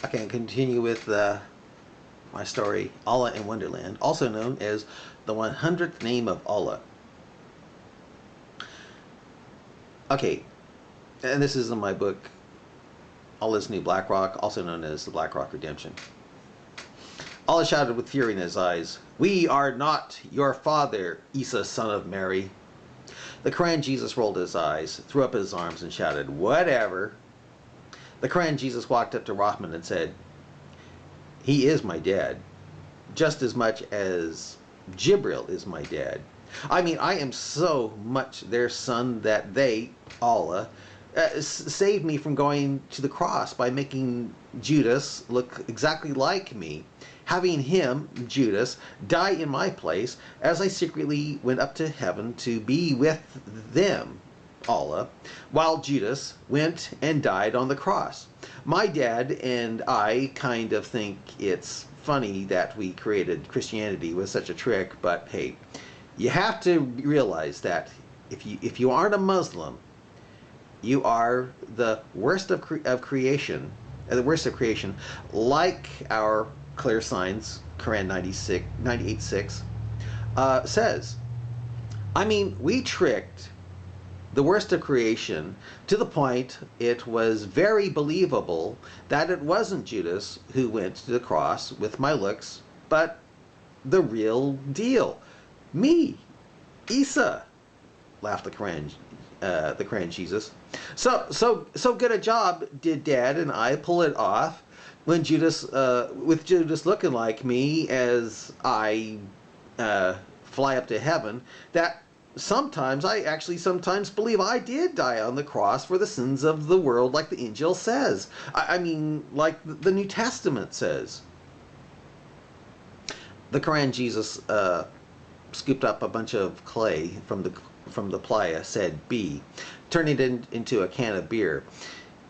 Okay, I'll continue with my story, Allah in Wonderland, also known as the 100th name of Allah. Okay, and this is in my book, Allah's New Black Rock, also known as the Black Rock Redemption. Allah shouted with fury in his eyes, "We are not your father, Isa, son of Mary." The Quran Jesus rolled his eyes, threw up his arms, and shouted, "Whatever." The Quran Jesus walked up to Rahman and said, "He is my dad, just as much as Jibril is my dad. I mean, I am so much their son that they, Allah, saved me from going to the cross by making Judas look exactly like me, having him, Judas, die in my place as I secretly went up to heaven to be with them, Allah, while Judas went and died on the cross. My dad and I kind of think it's funny that we created Christianity with such a trick, but hey, you have to realize that if you aren't a Muslim, you are the worst of creation, the worst of creation, like our clear signs, Quran 98:6 says. I mean, we tricked the worst of creation to the point it was very believable that it wasn't Judas who went to the cross with my looks, but the real deal. Me, Isa, laughed the Quran Jesus. So good a job did Dad and I pull it off when with Judas looking like me as I fly up to heaven, that I actually sometimes believe I did die on the cross for the sins of the world, like the Injil says. I mean, like the New Testament says. The Quran Jesus scooped up a bunch of clay from the playa, said "Be," turned it into a can of beer.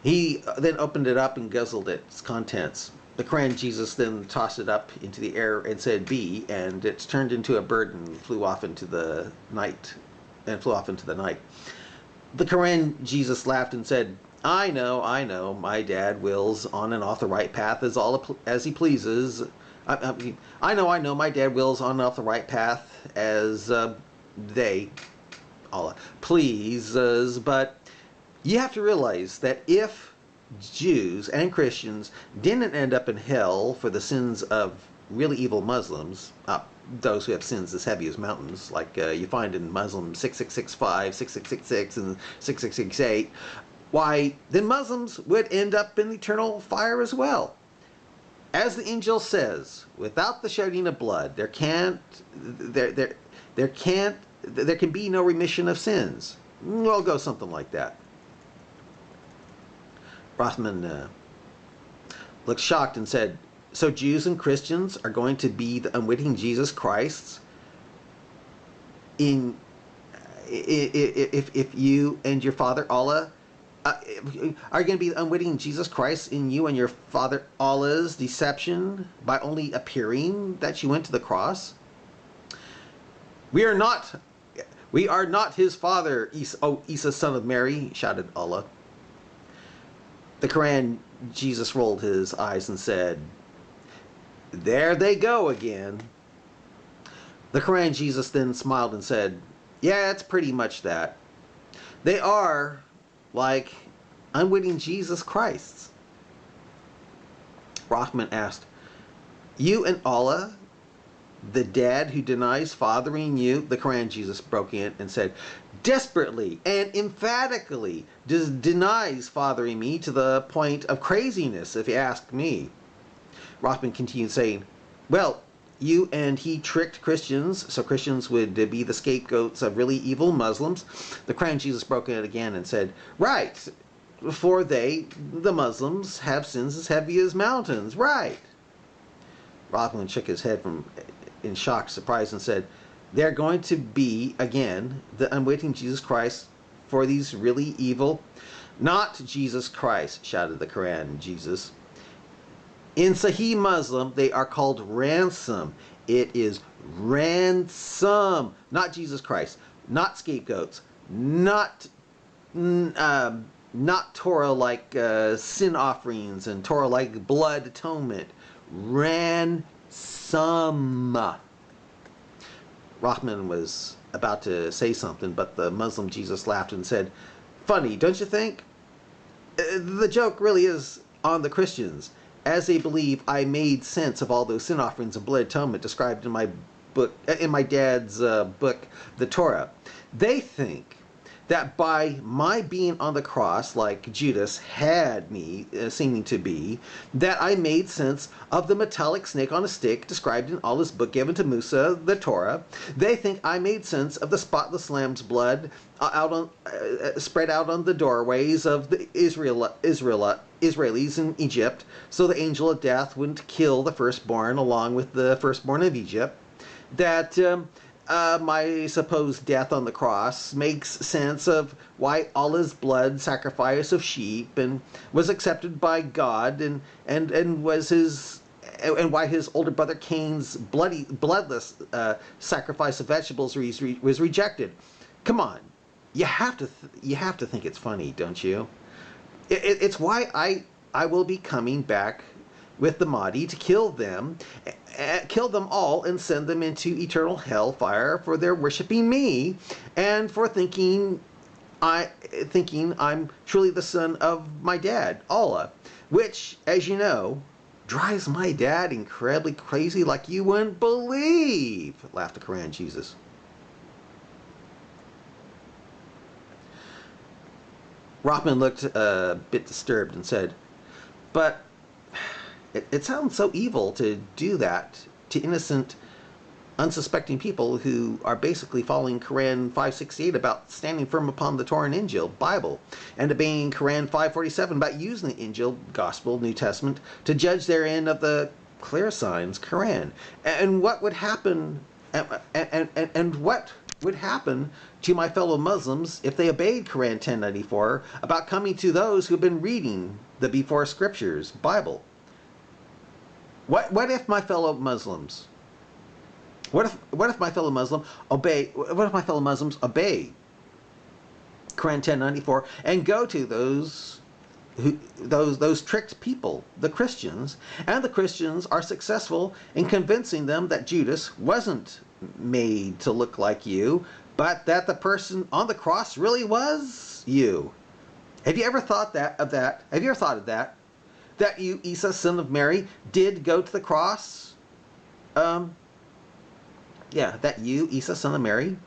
He then opened it up and guzzled its contents. The Quran Jesus then tossed it up into the air and said "Be," and it turned into a bird and flew off into the night. The Quran Jesus laughed and said, I know, my dad wills on and off the right path as he pleases. I know, my dad wills on and off the right path as Allah pleases, but you have to realize that if Jews and Christians didn't end up in hell for the sins of really evil Muslims, those who have sins as heavy as mountains, like you find in Muslim 6665, 6666, and 6668, why, then Muslims would end up in eternal fire as well. As the Injil says, without the shedding of blood, there can be no remission of sins. We'll go something like that. Rothman looked shocked and said, "So Jews and Christians are going to be the unwitting Jesus Christs if you and your father Allah are you going to be the unwitting Jesus Christ in you and your father Allah's deception by only appearing that you went to the cross? We are not his father, Isa, son of Mary," shouted Allah. The Quran Jesus rolled his eyes and said, "There they go again." The Quran Jesus then smiled and said, "Yeah, it's pretty much that. They are like unwitting Jesus Christs." Rahman asked, "You and Allah, the dad who denies fathering you?" The Quran Jesus broke in and said, "Desperately and emphatically denies fathering me to the point of craziness, if you ask me." Rahman continued saying, "Well, you and he tricked Christians, so Christians would be the scapegoats of really evil Muslims." The Quran Jesus broke in again and said, "Right, for the Muslims, have sins as heavy as mountains, right." Rahman shook his head in shocked surprise and said, "They're going to be, again, the unwitting Jesus Christ for these really evil..." "Not Jesus Christ," shouted the Quran Jesus. "In Sahih Muslim, they are called ransom. It is ransom, not Jesus Christ, not scapegoats, not not Torah like sin offerings and Torah like blood atonement. Ransom. Rahman was about to say something, but the Muslim Jesus laughed and said, "Funny, don't you think? The joke really is on the Christians, as they believe I made sense of all those sin offerings and blood atonement described in my book, in my dad's book, the Torah. They think that by my being on the cross, like Judas had me seeming to be, that I made sense of the metallic snake on a stick described in Allah's book given to Musa, the Torah. They think I made sense of the spotless lamb's blood spread out on the doorways of the Israelis in Egypt, so the angel of death wouldn't kill the firstborn along with the firstborn of Egypt. That my supposed death on the cross makes sense of why Allah's blood sacrifice of sheep and was accepted by God and was his and why his older brother Cain's bloodless sacrifice of vegetables was rejected. Come on, you have to think it's funny, don't you? It's why I will be coming back with the Mahdi to kill them all and send them into eternal hellfire for their worshiping me and for thinking I'm truly the son of my dad, Allah, which, as you know, drives my dad incredibly crazy like you wouldn't believe, laughed the Quran Jesus. Rahman looked a bit disturbed and said, "But it sounds so evil to do that to innocent, unsuspecting people who are basically following Quran 568 about standing firm upon the Torah and Injil, Bible, and obeying Quran 547 about using the Injil, Gospel, New Testament, to judge therein of the clear signs, Quran. And what would happen, and what would happen to my fellow Muslims if they obeyed Quran 1094 about coming to those who have been reading the before scriptures, Bible? What if my fellow Muslims? What if my fellow Muslims obey? What if my fellow Muslims obey Quran 1094 and go to those tricked people, the Christians, and the Christians are successful in convincing them that Judas wasn't made to look like you, but that the person on the cross really was you? Have you ever thought of that? Have you ever thought of that? That you, Isa, son of Mary, did go to the cross? That you, Isa, son of Mary,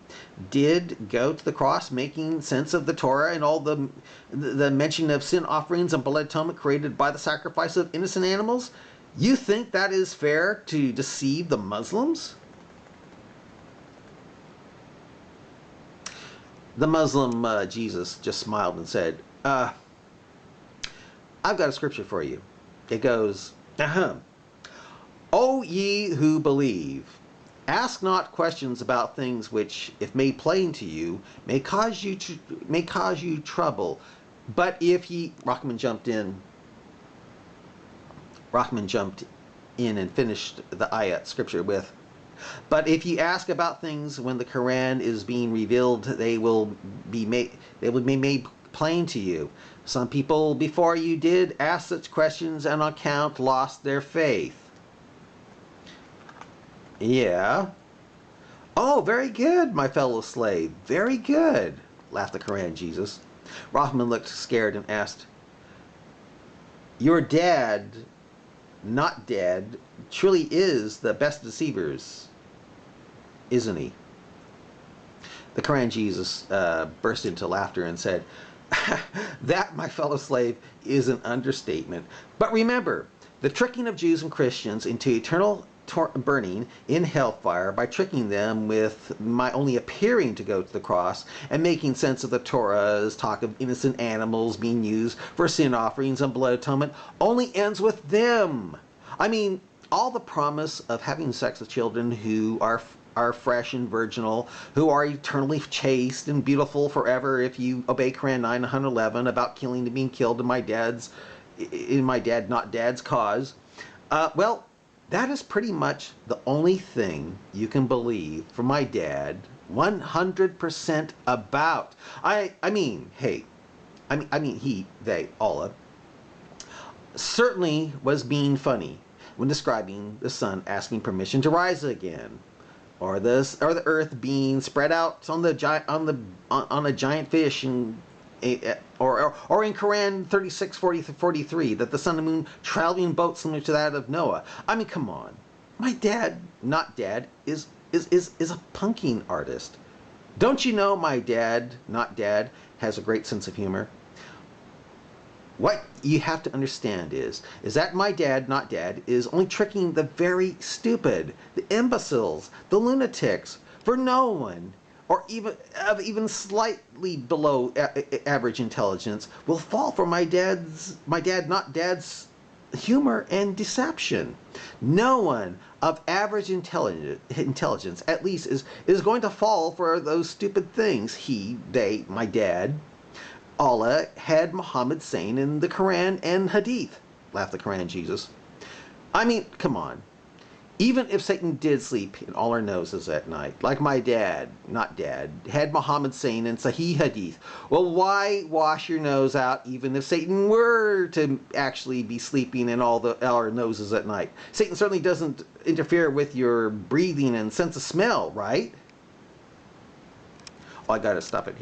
did go to the cross, making sense of the Torah and all the mention of sin offerings and blood atonement created by the sacrifice of innocent animals? You think that is fair to deceive the Muslims? The Muslim Jesus just smiled and said, I've got a scripture for you. It goes, O ye who believe, ask not questions about things which, if made plain to you, may cause you trouble. But if ye, Rahman jumped in and finished the ayat scripture with, but if you ask about things when the Quran is being revealed, they will be made plain to you. Some people before you did ask such questions and on account lost their faith. Yeah. Oh, very good, my fellow slave. Very good, laughed the Quran Jesus. Rahman looked scared and asked, your dad, not dead, truly is the best deceivers, isn't he? The Quran Jesus burst into laughter and said, that, my fellow slave, is an understatement. But remember, the tricking of Jews and Christians into eternal burning in hellfire by tricking them with my only appearing to go to the cross and making sense of the Torah's talk of innocent animals being used for sin offerings and blood atonement only ends with them. I mean, all the promise of having sex with children who are fresh and virginal, who are eternally chaste and beautiful forever if you obey Quran 911 about killing and being killed in my dad, not dad's cause. Well, that is pretty much the only thing you can believe from my dad 100% about. I mean, hey, they, Allah, certainly was being funny when describing the sun asking permission to rise again, or the earth being spread out on on a giant fish, and or in Quran 36:43 that the sun and moon traveling boats similar to that of Noah. I mean, come on, my dad, not dad, is a punking artist. Don't you know my dad, not dad, has a great sense of humor? What you have to understand is that my dad, not dad, is only tricking the very stupid, the imbeciles, the lunatics. For no one, or even slightly below average intelligence, will fall for my dad, not dad's humor and deception. No one of average intelligence, at least, is going to fall for those stupid things my dad, Allah, had Muhammad saying in the Quran and Hadith. Laughed the Quran, Jesus. I mean, come on. Even if Satan did sleep in all our noses at night, like my dad, not dad, had Muhammad saying in Sahih Hadith, well, why wash your nose out even if Satan were to actually be sleeping in all our noses at night? Satan certainly doesn't interfere with your breathing and sense of smell, right? Oh, I gotta stop it here.